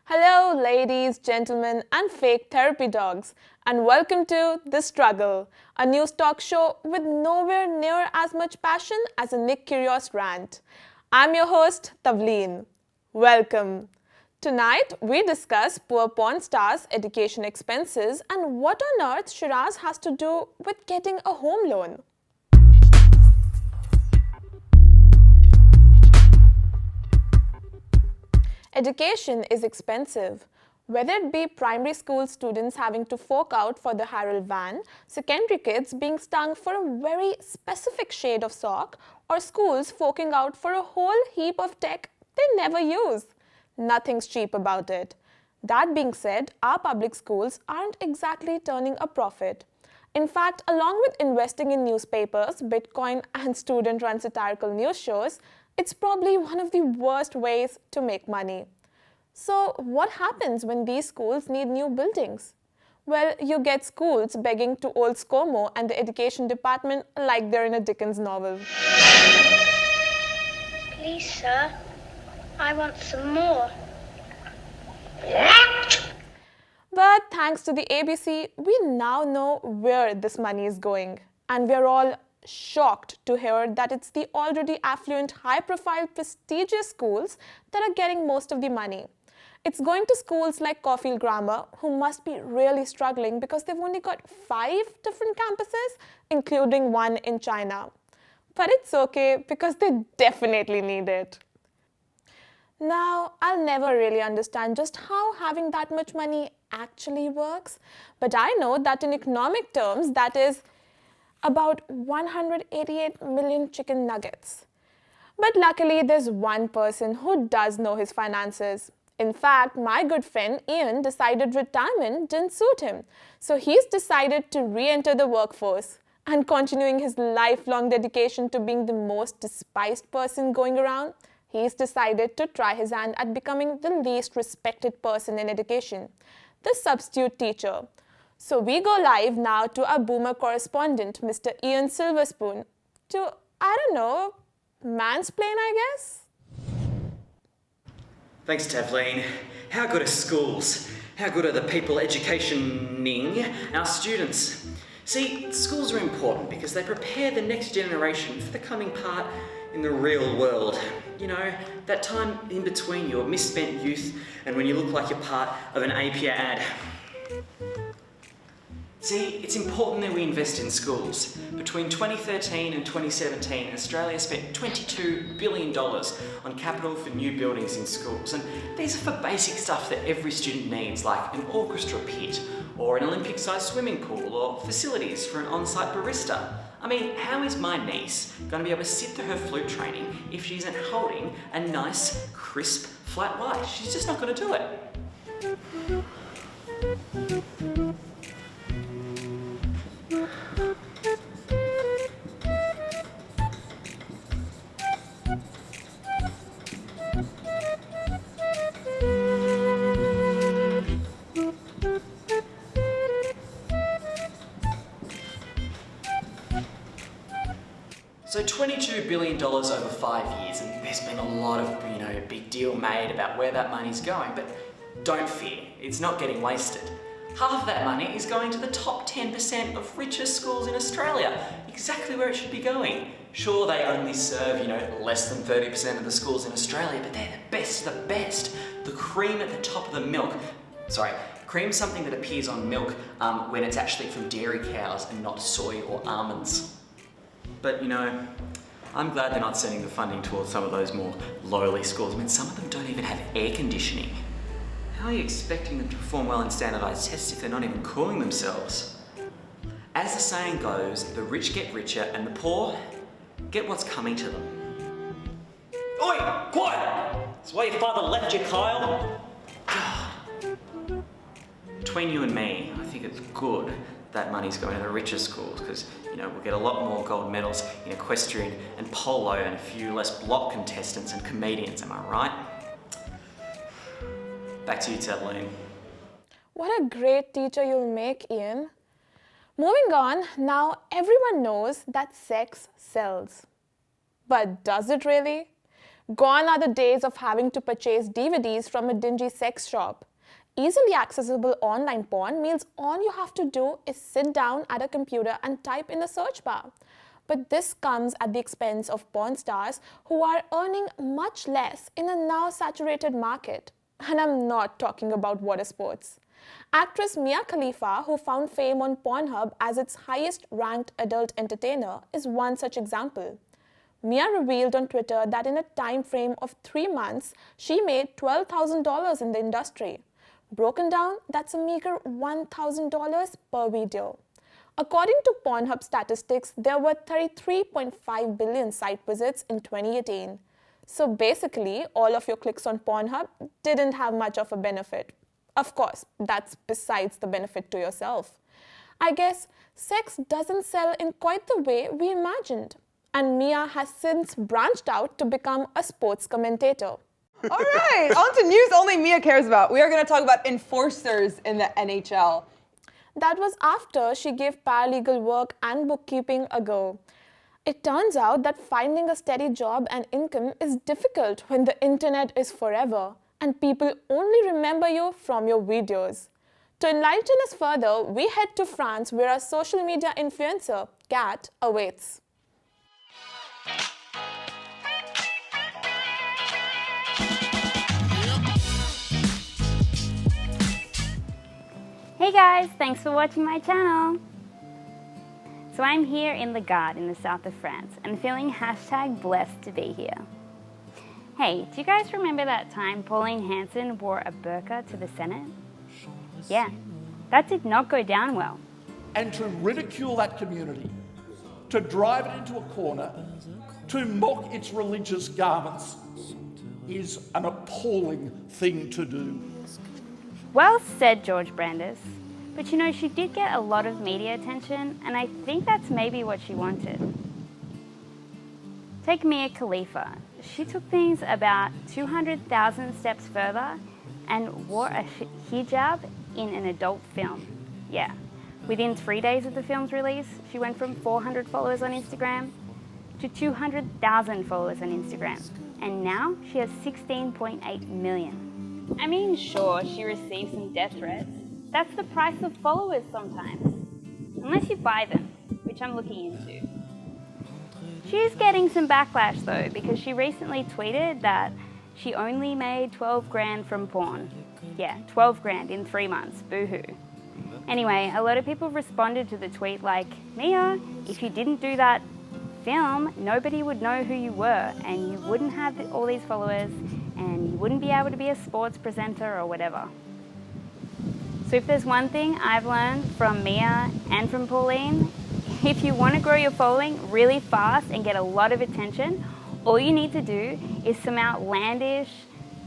Hello, ladies, gentlemen, and fake therapy dogs, and welcome to The Struggle, a news talk show with nowhere near as much passion as a Nick Kyrgios rant. I'm your host, Pauline. Welcome. Tonight, we discuss poor porn stars' education expenses and what on earth Shiraz has to do with getting a home loan. Education is expensive. Whether it be primary school students having to fork out for the Harold van, secondary kids being stung for a very specific shade of sock, or schools forking out for a whole heap of tech they never use. Nothing's cheap about it. That being said, our public schools aren't exactly turning a profit. In fact, along with investing in newspapers, Bitcoin, and student-run satirical news shows, it's probably one of the worst ways to make money. So, what happens when these schools need new buildings? Well, you get schools begging to old ScoMo and the education department like they're in a Dickens novel. Please, sir, I want some more. But thanks to the ABC, we now know where this money is going. And we're all shocked to hear that it's the already affluent, high-profile, prestigious schools that are getting most of the money. It's going to schools like Caulfield Grammar, who must be really struggling because they've only got 5 different campuses, including one in China. But it's okay because they definitely need it. Now, I'll never really understand just how having that much money actually works, but I know that in economic terms, that is about 188 million chicken nuggets. But luckily, there's one person who does know his finances. In fact, my good friend Ian decided retirement didn't suit him, so he's decided to re-enter the workforce. And continuing his lifelong dedication to being the most despised person going around, he's decided to try his hand at becoming the least respected person in education, the substitute teacher. So we go live now to our boomer correspondent, Mr. Ian Silverspoon, to, mansplain, I guess? Thanks, Tavleen. How good are schools? How good are the people educationing our students? See, schools are important because they prepare the next generation for the coming part in the real world. You know, that time in between your misspent youth and when you look like you're part of an APA ad. See, it's important that we invest in schools. Between 2013 and 2017, Australia spent $22 billion on capital for new buildings in schools. And these are for basic stuff that every student needs, like an orchestra pit, or an Olympic-sized swimming pool, or facilities for an on-site barista. I mean, how is my niece going to be able to sit through her flute training if she isn't holding a nice, crisp, flat white? She's just not going to do it. So $22 billion over 5 years, and there's been a lot of, big deal made about where that money's going, but don't fear, it's not getting wasted. Half of that money is going to the top 10% of richest schools in Australia, exactly where it should be going. Sure, they only serve, less than 30% of the schools in Australia, but they're the best of the best. The cream at the top of the milk. Sorry, cream's something that appears on milk when it's actually from dairy cows and not soy or almonds. But, I'm glad they're not sending the funding towards some of those more lowly schools. I mean, some of them don't even have air conditioning. How are you expecting them to perform well in standardised tests if they're not even cooling themselves? As the saying goes, the rich get richer and the poor get what's coming to them. Oi! Quiet! That's why your father left you, Kyle. God. Between you and me, I think it's good that money's going to the richer schools because, we'll get a lot more gold medals in equestrian and polo and a few less block contestants and comedians, am I right? Back to you, Tavleen. What a great teacher you'll make, Ian. Moving on, now everyone knows that sex sells. But does it really? Gone are the days of having to purchase DVDs from a dingy sex shop. Easily accessible online porn means all you have to do is sit down at a computer and type in the search bar. But this comes at the expense of porn stars who are earning much less in a now saturated market. And I'm not talking about water sports. Actress Mia Khalifa, who found fame on Pornhub as its highest-ranked adult entertainer, is one such example. Mia revealed on Twitter that in a time frame of 3 months, she made $12,000 in the industry. Broken down, that's a meager $1,000 per video. According to Pornhub statistics, there were 33.5 billion site visits in 2018. So basically, all of your clicks on Pornhub didn't have much of a benefit. Of course, that's besides the benefit to yourself. I guess sex doesn't sell in quite the way we imagined. And Mia has since branched out to become a sports commentator. All right, on to news only Mia cares about. We are going to talk about enforcers in the NHL. That was after she gave paralegal work and bookkeeping a go. It turns out that finding a steady job and income is difficult when the internet is forever and people only remember you from your videos. To enlighten us further, we head to France where our social media influencer, Kat, awaits. Hey guys, thanks for watching my channel. So I'm here in the Gard in the south of France and feeling #blessed to be here. Hey, do you guys remember that time Pauline Hanson wore a burqa to the Senate? Yeah, that did not go down well. And to ridicule that community, to drive it into a corner, to mock its religious garments is an appalling thing to do. Well said, George Brandis. But you know, she did get a lot of media attention, and I think that's maybe what she wanted. Take Mia Khalifa. She took things about 200,000 steps further and wore a hijab in an adult film. Yeah. Within 3 days of the film's release, she went from 400 followers on Instagram to 200,000 followers on Instagram. And now she has 16.8 million. I mean, sure, she received some death threats. That's the price of followers sometimes. Unless you buy them, which I'm looking into. She's getting some backlash though, because she recently tweeted that she only made 12 grand from porn. Yeah, 12 grand in 3 months, boo-hoo. Anyway, a lot of people responded to the tweet like, Mia, if you didn't do that film, nobody would know who you were and you wouldn't have all these followers and you wouldn't be able to be a sports presenter or whatever. So if there's one thing I've learned from Mia and from Pauline, if you want to grow your following really fast and get a lot of attention, all you need to do is some outlandish,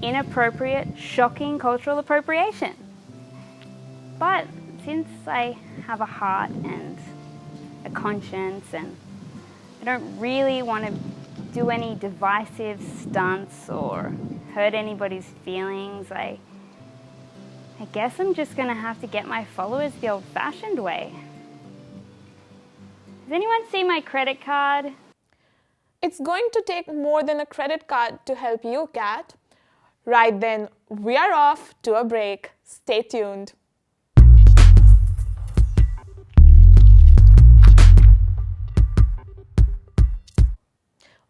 inappropriate, shocking cultural appropriation. But since I have a heart and a conscience and I don't really want to do any divisive stunts or hurt anybody's feelings, I guess I'm just going to have to get my followers the old-fashioned way. Has anyone seen my credit card? It's going to take more than a credit card to help you, Kat. Right then, we are off to a break. Stay tuned.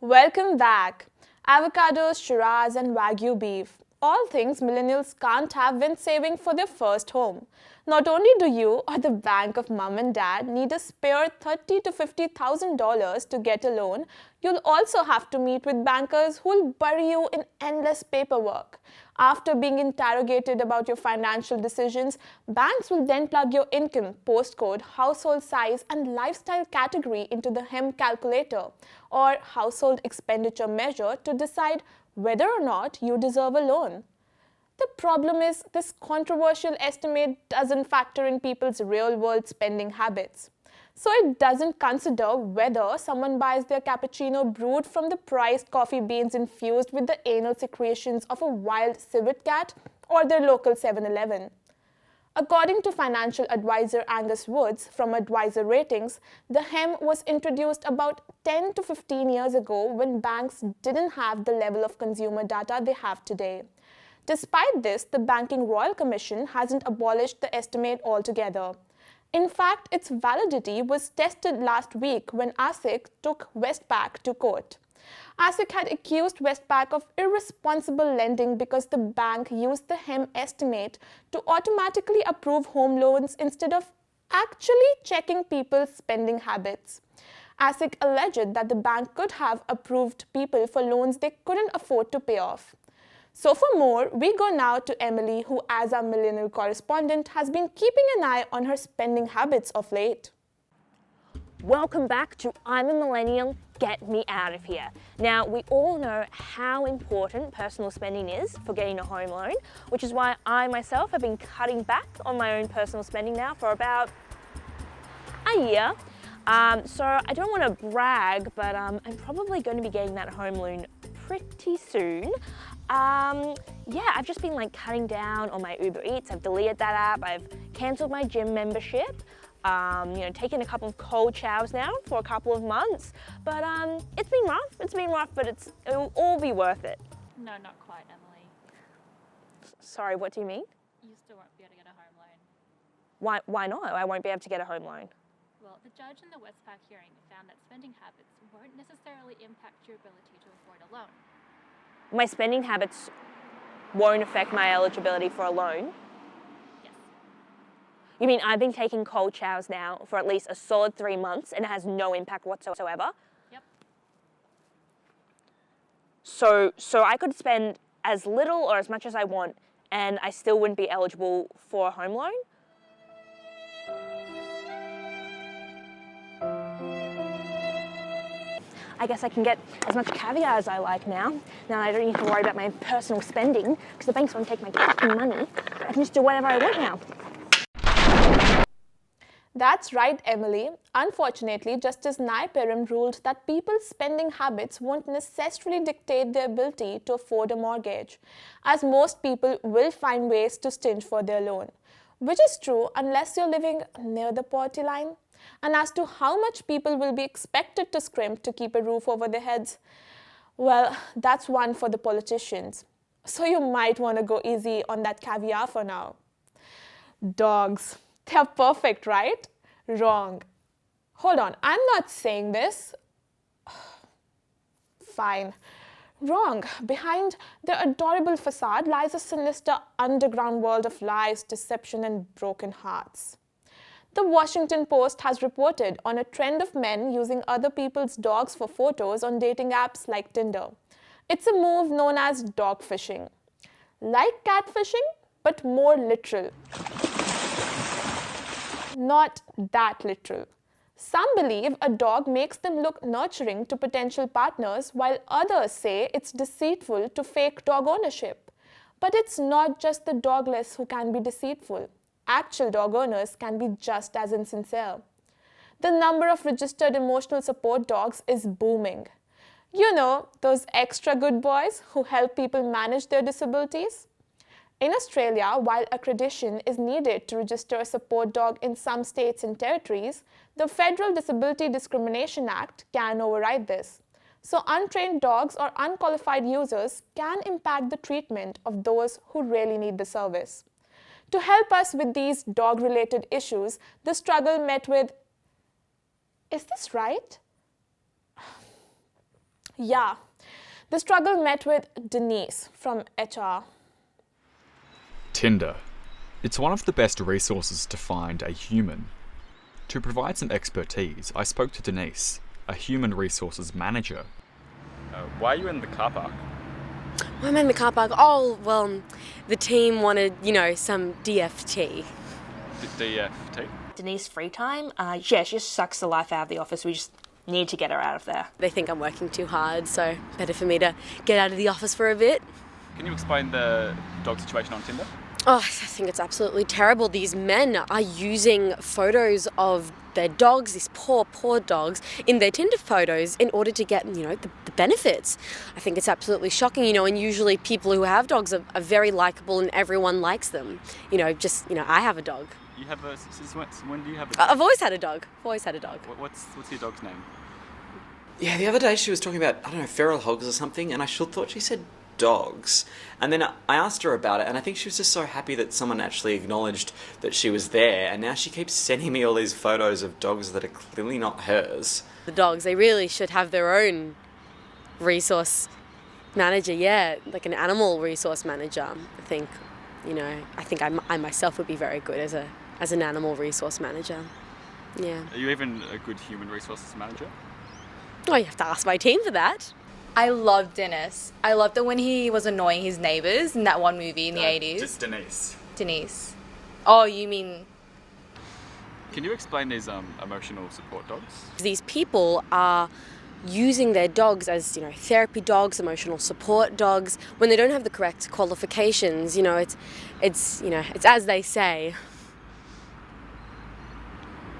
Welcome back. Avocados, Shiraz and Wagyu beef. All things millennials can't have when saving for their first home. Not only do you or the bank of mum and dad need a spare $30,000 to $50,000 to get a loan, you'll also have to meet with bankers who'll bury you in endless paperwork. After being interrogated about your financial decisions, banks will then plug your income, postcode, household size, and lifestyle category into the HEM calculator or household expenditure measure to decide whether or not you deserve a loan. The problem is this controversial estimate doesn't factor in people's real-world spending habits. So it doesn't consider whether someone buys their cappuccino brewed from the priced coffee beans infused with the anal secretions of a wild civet cat or their local 7-Eleven. According to financial advisor Angus Woods from Advisor Ratings, the HEM was introduced about 10 to 15 years ago when banks didn't have the level of consumer data they have today. Despite this, the Banking Royal Commission hasn't abolished the estimate altogether. In fact, its validity was tested last week when ASIC took Westpac to court. ASIC had accused Westpac of irresponsible lending because the bank used the HEM estimate to automatically approve home loans instead of actually checking people's spending habits. ASIC alleged that the bank could have approved people for loans they couldn't afford to pay off. So for more, we go now to Emily, who as our millennial correspondent has been keeping an eye on her spending habits of late. Welcome back to Ima Millennium, Get Me Out of Here. Now, we all know how important personal spending is for getting a home loan, which is why I myself have been cutting back on my own personal spending now for about a year. So I don't want to brag, but I'm probably going to be getting that home loan pretty soon. Yeah, I've just been like cutting down on my Uber Eats. I've deleted that app. I've cancelled my gym membership. Taken a couple of cold showers now for a couple of months. But it's been rough. It's been rough, but it'll all be worth it. No, not quite, Emily. Sorry, what do you mean? You still won't be able to get a home loan. Why not? I won't be able to get a home loan. Well, the judge in the Westpac hearing found that spending habits won't necessarily impact your ability to afford a loan. My spending habits won't affect my eligibility for a loan? Yes. You mean I've been taking cold showers now for at least a solid 3 months and it has no impact whatsoever? Yep. So I could spend as little or as much as I want and I still wouldn't be eligible for a home loan? I guess I can get as much caviar as I like now. Now I don't need to worry about my personal spending because the banks won't take my fucking money. I can just do whatever I want now. That's right, Emily. Unfortunately, Justice Nai Perum ruled that people's spending habits won't necessarily dictate their ability to afford a mortgage, as most people will find ways to stinge for their loan, which is true unless you're living near the poverty line. And as to how much people will be expected to scrimp to keep a roof over their heads, well, that's one for the politicians. So you might want to go easy on that caviar for now. Dogs. They're perfect, right? Wrong. Hold on, I'm not saying this. Fine. Wrong. Behind their adorable facade lies a sinister underground world of lies, deception, and broken hearts. The Washington Post has reported on a trend of men using other people's dogs for photos on dating apps like Tinder. It's a move known as dog fishing. Like catfishing, but more literal. Not that literal. Some believe a dog makes them look nurturing to potential partners, while others say it's deceitful to fake dog ownership. But it's not just the dogless who can be deceitful. Actual dog owners can be just as insincere. The number of registered emotional support dogs is booming. You know, those extra good boys who help people manage their disabilities? In Australia, while accreditation is needed to register a support dog in some states and territories, the Federal Disability Discrimination Act can override this. So untrained dogs or unqualified users can impact the treatment of those who really need the service. To help us with these dog-related issues, the struggle met with, is this right? Yeah, the struggle met with Denise from HR. Tinder. It's one of the best resources to find a human. To provide some expertise, I spoke to Denise, a human resources manager. Why are you in the car park? I'm in the car park. Oh, well, the team wanted, some DFT. DFT? Denise free time? Yeah, she just sucks the life out of the office. We just need to get her out of there. They think I'm working too hard, so better for me to get out of the office for a bit. Can you explain the dog situation on Tinder? Oh, I think it's absolutely terrible. These men are using photos of their dogs, these poor dogs, in their Tinder photos in order to get, the benefits. I think it's absolutely shocking, and usually people who have dogs are very likable and everyone likes them. I have a dog. You have a, since when do you have a dog? I've always had a dog. What's your dog's name? Yeah, the other day she was talking about, I don't know, feral hogs or something, and I thought she said dogs. And then I asked her about it, and I think she was just so happy that someone actually acknowledged that she was there, and now she keeps sending me all these photos of dogs that are clearly not hers. The dogs, they really should have their own resource manager, like an animal resource manager. I think I myself would be very good as an animal resource manager. Yeah. Are you even a good human resources manager? Oh, you have to ask my team for that. I love Dennis. I loved it when he was annoying his neighbours in that one movie in the 80s. Just Denise. Denise. Oh, you mean... Can you explain these emotional support dogs? These people are using their dogs as, therapy dogs, emotional support dogs, when they don't have the correct qualifications. It's as they say.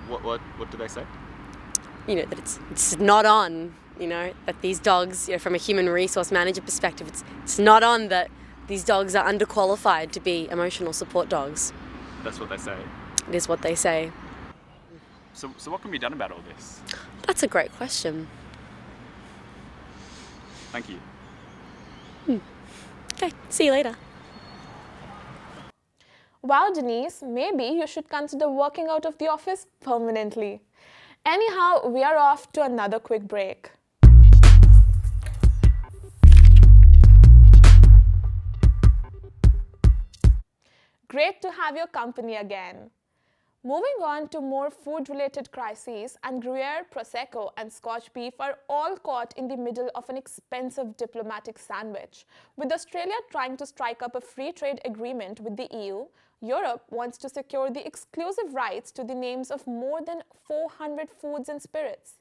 What do they say? That it's not on, that these dogs, from a human resource manager perspective, it's not on that these dogs are underqualified to be emotional support dogs. That's what they say? It is what they say. So what can be done about all this? That's a great question. Thank you. Okay, see you later. Wow, Denise, maybe you should consider working out of the office permanently. Anyhow, we are off to another quick break. Great to have your company again. Moving on to more food-related crises, and Gruyere, Prosecco and Scotch beef are all caught in the middle of an expensive diplomatic sandwich. With Australia trying to strike up a free trade agreement with the EU, Europe wants to secure the exclusive rights to the names of more than 400 foods and spirits.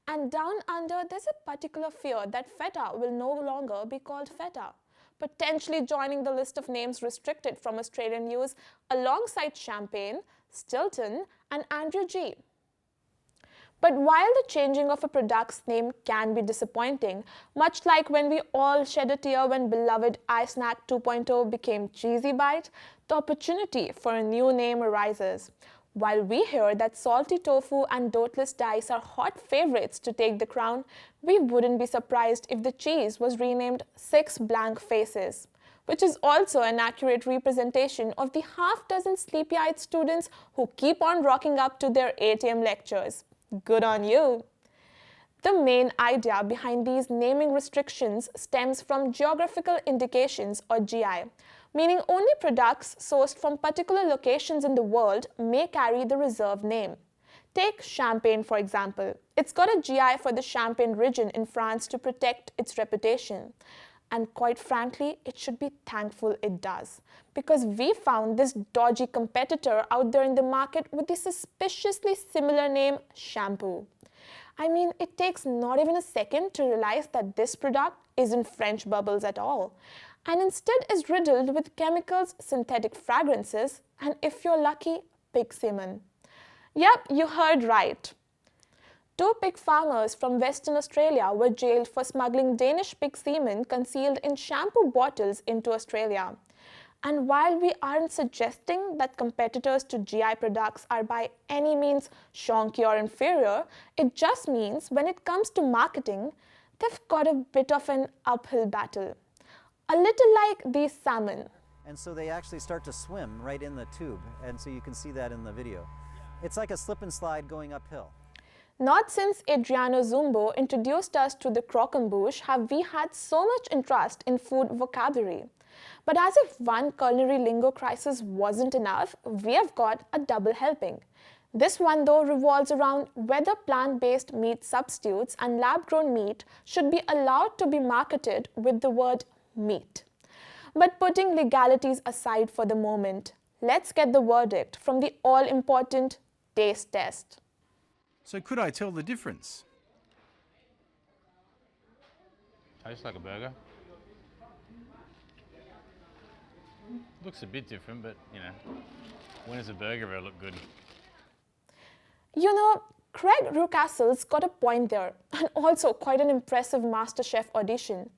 And down under, there's a particular fear that feta will no longer be called feta, potentially joining the list of names restricted from Australian use alongside champagne, Stilton and Andrew G. But while the changing of a product's name can be disappointing, much like when we all shed a tear when beloved iSnack 2.0 became Cheesy Bite, the opportunity for a new name arises. While we hear that salty tofu and doughless dice are hot favorites to take the crown, we wouldn't be surprised if the cheese was renamed Six Blank Faces, which is also an accurate representation of the half-dozen sleepy-eyed students who keep on rocking up to their ATM lectures. Good on you! The main idea behind these naming restrictions stems from geographical indications, or GI, meaning only products sourced from particular locations in the world may carry the reserved name. Take champagne, for example. It's got a GI for the Champagne region in France to protect its reputation. And quite frankly, it should be thankful it does, because we found this dodgy competitor out there in the market with the suspiciously similar name shampoo. I mean, it takes not even a second to realize that this product isn't French bubbles at all, and instead is riddled with chemicals, synthetic fragrances, and if you're lucky, pig semen. Yep, you heard right. 2 pig farmers from Western Australia were jailed for smuggling Danish pig semen concealed in shampoo bottles into Australia. And while we aren't suggesting that competitors to GI products are by any means shonky or inferior, it just means when it comes to marketing, they've got a bit of an uphill battle. A little like these salmon. And so they actually start to swim right in the tube, and so you can see that in the video. It's like a slip and slide going uphill. Not since Adriano Zumbo introduced us to the croquembouche have we had so much interest in food vocabulary. But as if one culinary lingo crisis wasn't enough, we have got a double helping. This one, though, revolves around whether plant-based meat substitutes and lab-grown meat should be allowed to be marketed with the word meat. But putting legalities aside for the moment, let's get the verdict from the all-important taste test. So could I tell the difference? Tastes like a burger. Looks a bit different, but when does a burger ever look good? You know, Craig Rucastle's got a point there, and also quite an impressive MasterChef audition.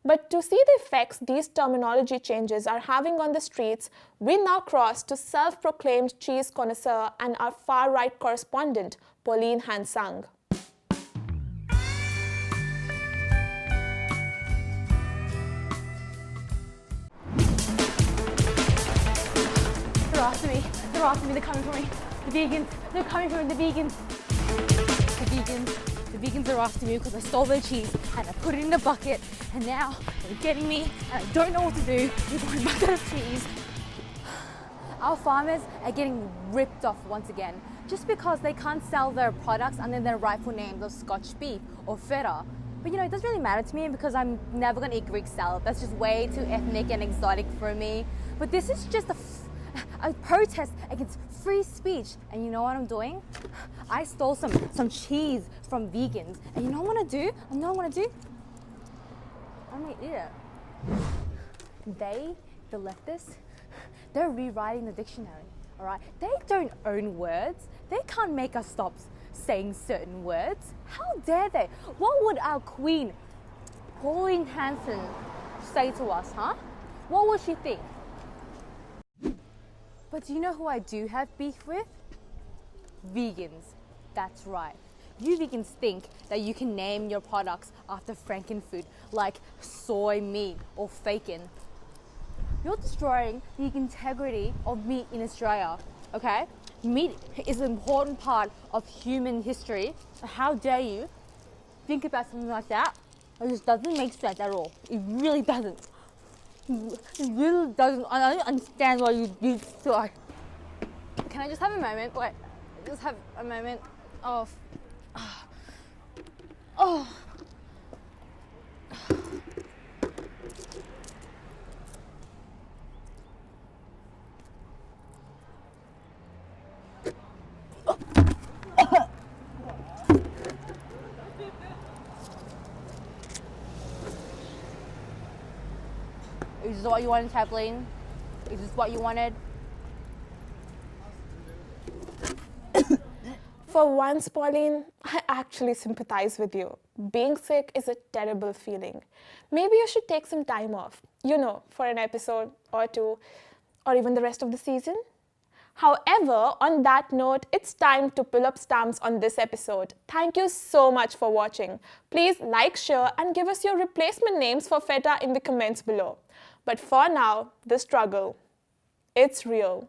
But to see the effects these terminology changes are having on the streets, we now cross to self-proclaimed cheese connoisseur and our far-right correspondent, Pauline Hansen. They're after me, they're coming for me. The vegans, they're coming for me, the vegans. The vegans are after me because I stole their cheese and I put it in a bucket and now they're getting me and I don't know what to do with my bucket of cheese. Our farmers are getting ripped off once again just because they can't sell their products under their rightful names of Scotch beef or feta. But you know, it doesn't really matter to me because I'm never gonna eat Greek salad. That's just way too ethnic and exotic for me. But this is just a protest against free speech. And you know what I'm doing? I stole some cheese from vegans. And you know what I'm gonna do? I'm gonna eat it. The leftists, they're rewriting the dictionary, all right? They don't own words. They can't make us stop saying certain words. How dare they? What would our queen, Pauline Hanson, say to us, huh? What would she think? But do you know who I do have beef with? Vegans. That's right. You vegans think that you can name your products after frankenfood like soy meat or bacon. You're destroying the integrity of meat in Australia, okay? Meat is an important part of human history. How dare you think about something like that? It just doesn't make sense at all. It really doesn't. It really doesn't. I don't understand why you do so. Can I just have a moment? Wait, just have a moment of. Oh. Is this what you wanted, Pauline? Is this what you wanted? For once, Pauline, I actually sympathize with you. Being sick is a terrible feeling. Maybe you should take some time off, you know, for an episode or two, or even the rest of the season. However, on that note, it's time to pull up stamps on this episode. Thank you so much for watching. Please like, share, and give us your replacement names for feta in the comments below. But for now, the struggle, it's real.